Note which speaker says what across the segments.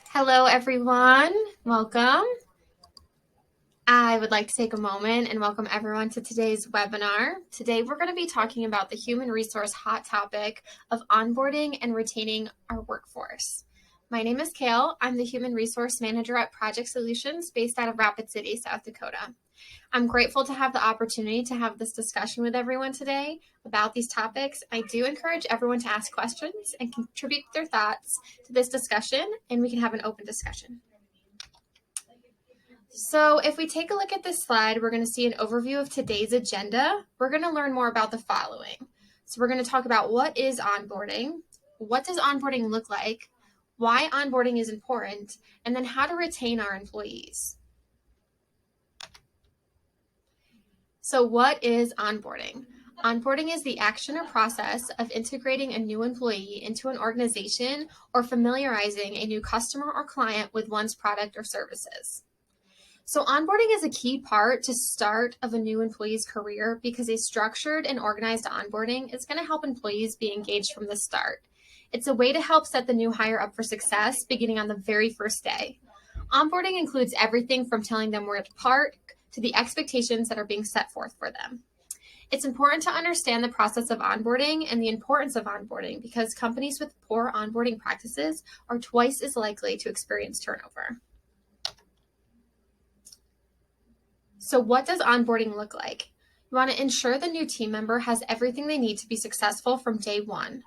Speaker 1: Hello, everyone. Welcome. I would like to take a moment and welcome everyone to today's webinar. Today, we're going to be talking about the human resource hot topic of onboarding and retaining our workforce. My name is Kale. I'm the Human Resource Manager at Project Solutions based out of Rapid City, South Dakota. I'm grateful to have the opportunity to have this discussion with everyone today about these topics. I do encourage everyone to ask questions and contribute their thoughts to this discussion, and we can have an open discussion. So if we take a look at this slide, we're going to see an overview of today's agenda. We're going to learn more about the following. So we're going to talk about what is onboarding, what does onboarding look like, why onboarding is important, and then how to retain our employees. So what is onboarding? Onboarding is the action or process of integrating a new employee into an organization or familiarizing a new customer or client with one's product or services. So onboarding is a key part to start of a new employee's career because a structured and organized onboarding is going to help employees be engaged from the start. It's a way to help set the new hire up for success beginning on the very first day. Onboarding includes everything from telling them where to park to the expectations that are being set forth for them. It's important to understand the process of onboarding and the importance of onboarding because companies with poor onboarding practices are twice as likely to experience turnover. So what does onboarding look like? You want to ensure the new team member has everything they need to be successful from day one.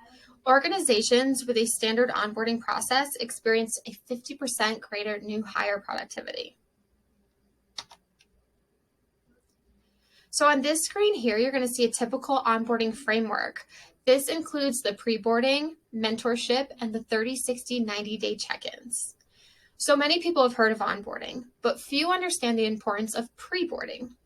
Speaker 1: Organizations with a standard onboarding process experience a 50% greater new hire productivity. So on this screen here, you're going to see a typical onboarding framework. This includes the pre-boarding, mentorship, and the 30, 60, 90-day check-ins. So many people have heard of onboarding, but few understand the importance of pre-boarding.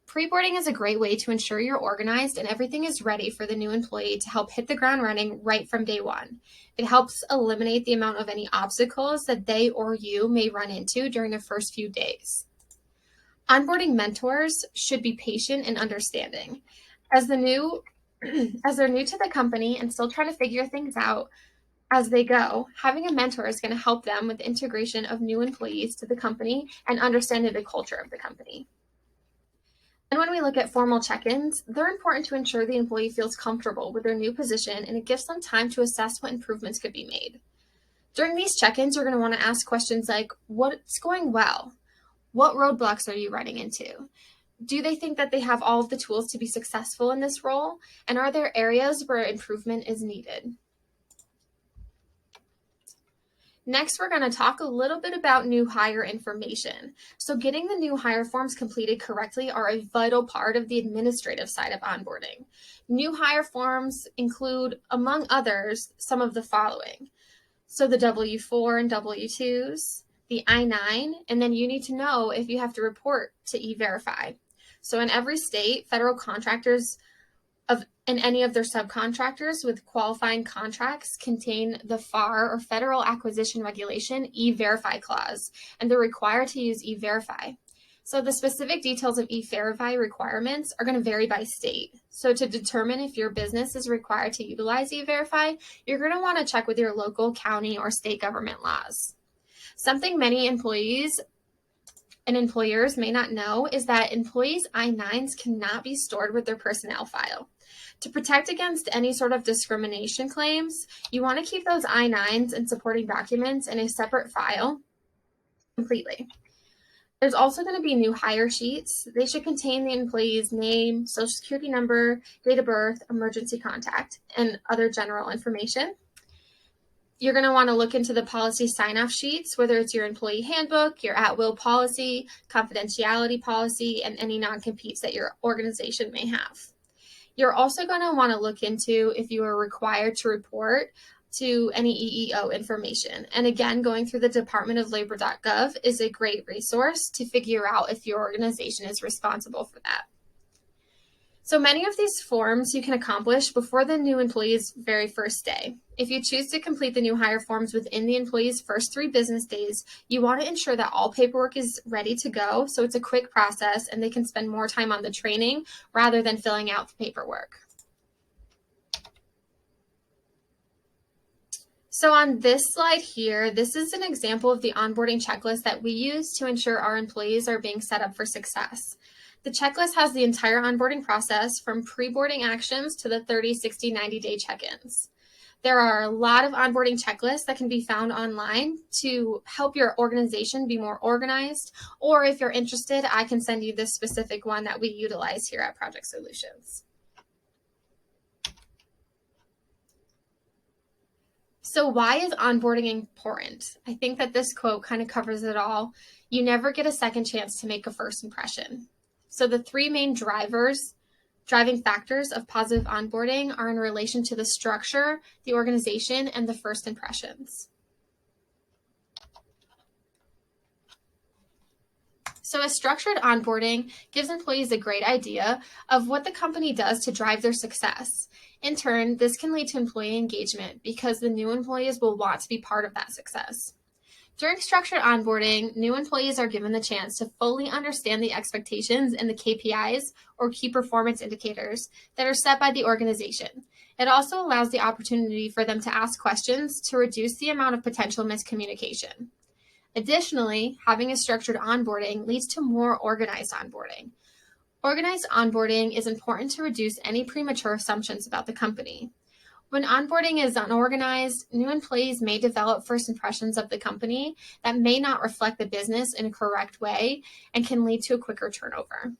Speaker 1: Pre-boarding is a great way to ensure you're organized and everything is ready for the new employee to help hit the ground running right from day one. It helps eliminate the amount of any obstacles that they or you may run into during the first few days. Onboarding mentors should be patient and understanding. As they're new to the company and still trying to figure things out as they go, having a mentor is going to help them with the integration of new employees to the company and understanding the culture of the company. And when we look at formal check-ins, they're important to ensure the employee feels comfortable with their new position and it gives them time to assess what improvements could be made. During these check-ins, you're going to want to ask questions like, what's going well? What roadblocks are you running into? Do they think that they have all of the tools to be successful in this role? And are there areas where improvement is needed? Next, we're going to talk a little bit about new hire information. So getting the new hire forms completed correctly are a vital part of the administrative side of onboarding. New hire forms include, among others, some of the following. So the W-4 and W-2s, the I-9, and then you need to know if you have to report to E-Verify. So in every state, federal contractors and any of their subcontractors with qualifying contracts contain the FAR or Federal Acquisition Regulation E-Verify clause, and they're required to use E-Verify. So the specific details of E-Verify requirements are going to vary by state. So to determine if your business is required to utilize E-Verify, you're going to want to check with your local, county, or state government laws. Something many employees and employers may not know is that employees' I-9s cannot be stored with their personnel file. To protect against any sort of discrimination claims, you want to keep those I-9s and supporting documents in a separate file completely. There's also going to be new hire sheets. They should contain the employee's name, social security number, date of birth, emergency contact, and other general information. You're going to want to look into the policy sign-off sheets, whether it's your employee handbook, your at-will policy, confidentiality policy, and any non-competes that your organization may have. You're also going to want to look into if you are required to report to any EEO information. And again, going through the departmentoflabor.gov is a great resource to figure out if your organization is responsible for that. So many of these forms you can accomplish before the new employee's very first day. If you choose to complete the new hire forms within the employee's first 3 business days, you want to ensure that all paperwork is ready to go so it's a quick process and they can spend more time on the training rather than filling out the paperwork. So on this slide here, this is an example of the onboarding checklist that we use to ensure our employees are being set up for success. The checklist has the entire onboarding process from pre-boarding actions to the 30, 60, 90-day check-ins. There are a lot of onboarding checklists that can be found online to help your organization be more organized, or if you're interested, I can send you this specific one that we utilize here at Project Solutions. So why is onboarding important? I think that this quote kind of covers it all. You never get a second chance to make a first impression. So the three main driving factors of positive onboarding are in relation to the structure, the organization, and the first impressions. So a structured onboarding gives employees a great idea of what the company does to drive their success. In turn, this can lead to employee engagement because the new employees will want to be part of that success. During structured onboarding, new employees are given the chance to fully understand the expectations and the KPIs, or key performance indicators, that are set by the organization. It also allows the opportunity for them to ask questions to reduce the amount of potential miscommunication. Additionally, having a structured onboarding leads to more organized onboarding. Organized onboarding is important to reduce any premature assumptions about the company. When onboarding is unorganized, new employees may develop first impressions of the company that may not reflect the business in a correct way and can lead to a quicker turnover.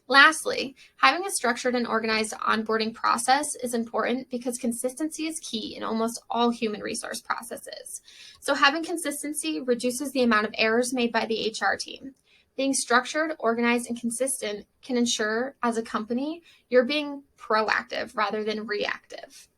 Speaker 1: Lastly, having a structured and organized onboarding process is important because consistency is key in almost all human resource processes. So having consistency reduces the amount of errors made by the HR team. Being structured, organized, and consistent can ensure, as a company, you're being proactive rather than reactive.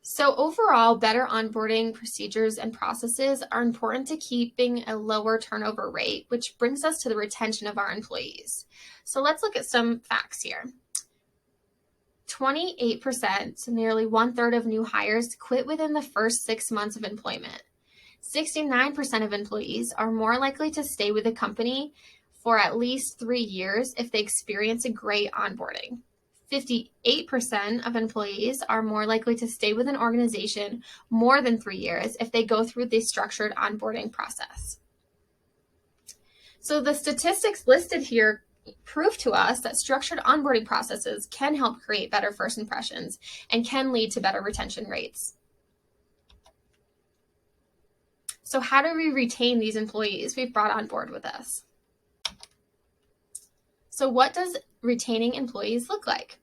Speaker 1: So overall, better onboarding procedures and processes are important to keeping a lower turnover rate, which brings us to the retention of our employees. So let's look at some facts here. 28%, so nearly 1/3 of new hires, quit within the first 6 months of employment. 69% of employees are more likely to stay with the company for at least 3 years if they experience a great onboarding. 58% of employees are more likely to stay with an organization more than 3 years if they go through the structured onboarding process. So the statistics listed here prove to us that structured onboarding processes can help create better first impressions and can lead to better retention rates. So how do we retain these employees we've brought on board with us? So what does retaining employees look like?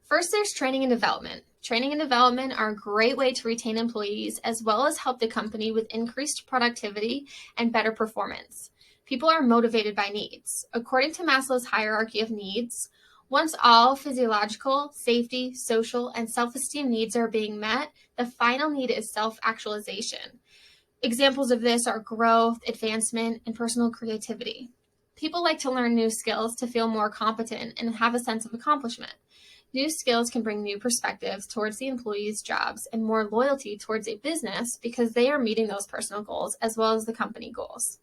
Speaker 1: First, there's training and development. Training and development are a great way to retain employees as well as help the company with increased productivity and better performance. People are motivated by needs. According to Maslow's hierarchy of needs, once all physiological, safety, social, and self-esteem needs are being met, the final need is self-actualization. Examples of this are growth, advancement, and personal creativity. People like to learn new skills to feel more competent and have a sense of accomplishment. New skills can bring new perspectives towards the employees' jobs and more loyalty towards a business because they are meeting those personal goals as well as the company goals.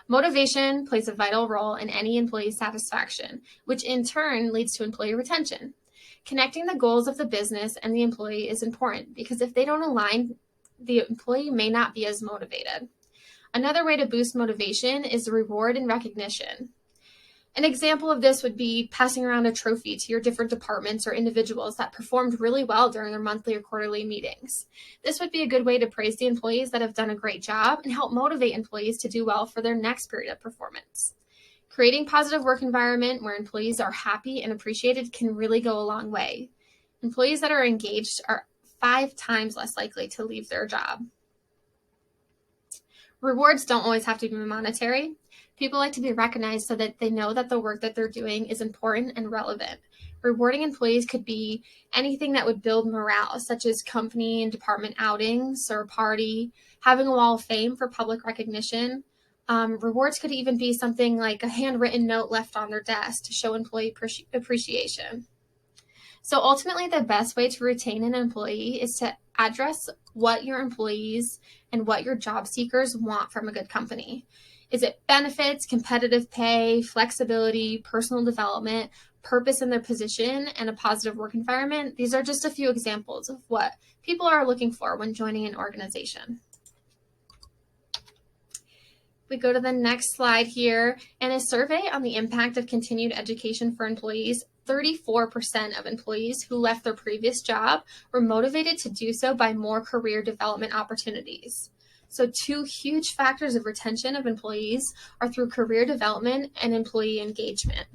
Speaker 1: Motivation plays a vital role in any employee's satisfaction, which in turn leads to employee retention. Connecting the goals of the business and the employee is important because if they don't align, the employee may not be as motivated. Another way to boost motivation is reward and recognition. An example of this would be passing around a trophy to your different departments or individuals that performed really well during their monthly or quarterly meetings. This would be a good way to praise the employees that have done a great job and help motivate employees to do well for their next period of performance. Creating a positive work environment where employees are happy and appreciated can really go a long way. Employees that are engaged are 5 times less likely to leave their job. Rewards don't always have to be monetary. People like to be recognized so that they know that the work that they're doing is important and relevant. Rewarding employees could be anything that would build morale, such as company and department outings or a party, having a wall of fame for public recognition. Rewards could even be something like a handwritten note left on their desk to show employee appreciation. So ultimately, the best way to retain an employee is to address what your employees and what your job seekers want from a good company. Is it benefits, competitive pay, flexibility, personal development? purpose in their position, and a positive work environment. These are just a few examples of what people are looking for when joining an organization. We go to the next slide here, and a survey on the impact of continued education for employees. 34% of employees who left their previous job were motivated to do so by more career development opportunities. So 2 huge factors of retention of employees are through career development and employee engagement.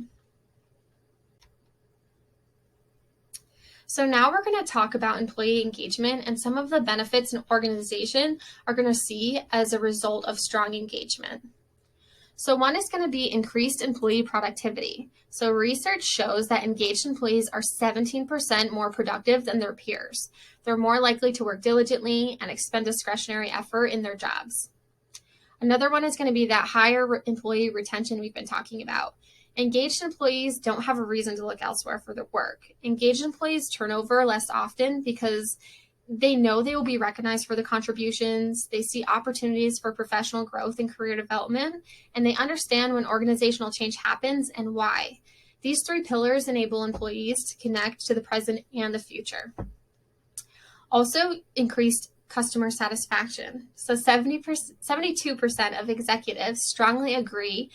Speaker 1: So now we're going to talk about employee engagement and some of the benefits an organization are going to see as a result of strong engagement. So one is going to be increased employee productivity. So research shows that engaged employees are 17% more productive than their peers. They're more likely to work diligently and expend discretionary effort in their jobs. Another one is going to be that higher employee retention we've been talking about. Engaged employees don't have a reason to look elsewhere for their work. Engaged employees turn over less often because they know they will be recognized for the contributions, they see opportunities for professional growth and career development, and they understand when organizational change happens and why. These 3 pillars enable employees to connect to the present and the future. Also, increased customer satisfaction. So 72% of executives strongly agree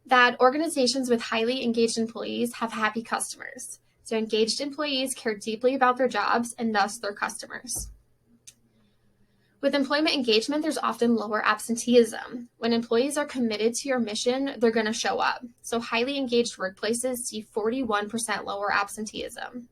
Speaker 1: that organizations with highly engaged employees have happy customers. So engaged employees care deeply about their jobs and thus their customers. With employment engagement, there's often lower absenteeism. When employees are committed to your mission, they're going to show up. So highly engaged workplaces see 41% lower absenteeism.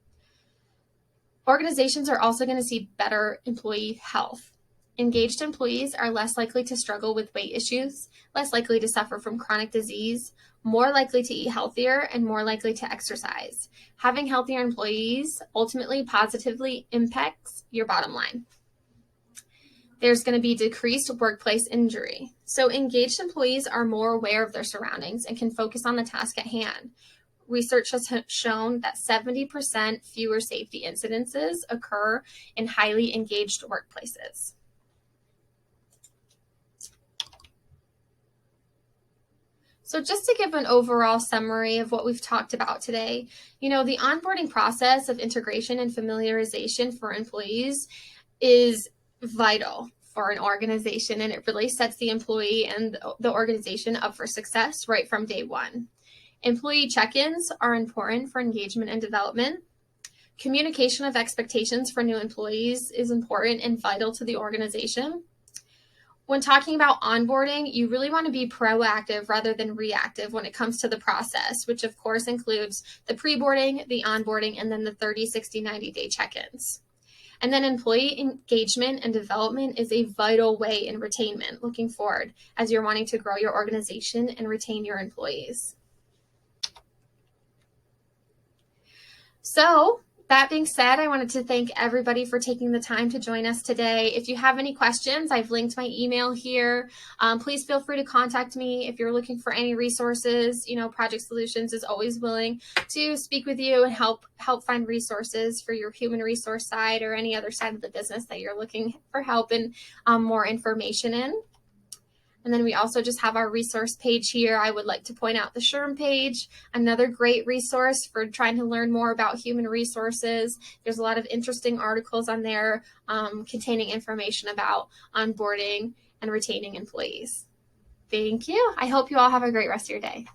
Speaker 1: Organizations are also going to see better employee health. Engaged employees are less likely to struggle with weight issues, less likely to suffer from chronic disease, more likely to eat healthier, and more likely to exercise. Having healthier employees ultimately positively impacts your bottom line. There's going to be decreased workplace injury. So engaged employees are more aware of their surroundings and can focus on the task at hand. Research has shown that 70% fewer safety incidences occur in highly engaged workplaces. So just to give an overall summary of what we've talked about today, the onboarding process of integration and familiarization for employees is vital for an organization, and it really sets the employee and the organization up for success right from day one. Employee check-ins are important for engagement and development. Communication of expectations for new employees is important and vital to the organization. When talking about onboarding, you really want to be proactive rather than reactive when it comes to the process, which of course includes the pre-boarding, the onboarding, and then the 30, 60, 90-day check-ins. And then employee engagement and development is a vital way in retainment looking forward as you're wanting to grow your organization and retain your employees. So, that being said, I wanted to thank everybody for taking the time to join us today. If you have any questions, I've linked my email here. Please feel free to contact me if you're looking for any resources. Project Solutions is always willing to speak with you and help find resources for your human resource side or any other side of the business that you're looking for help and more information in. And then we also just have our resource page here. I would like to point out the SHRM page, another great resource for trying to learn more about human resources. There's a lot of interesting articles on there containing information about onboarding and retaining employees. Thank you. I hope you all have a great rest of your day.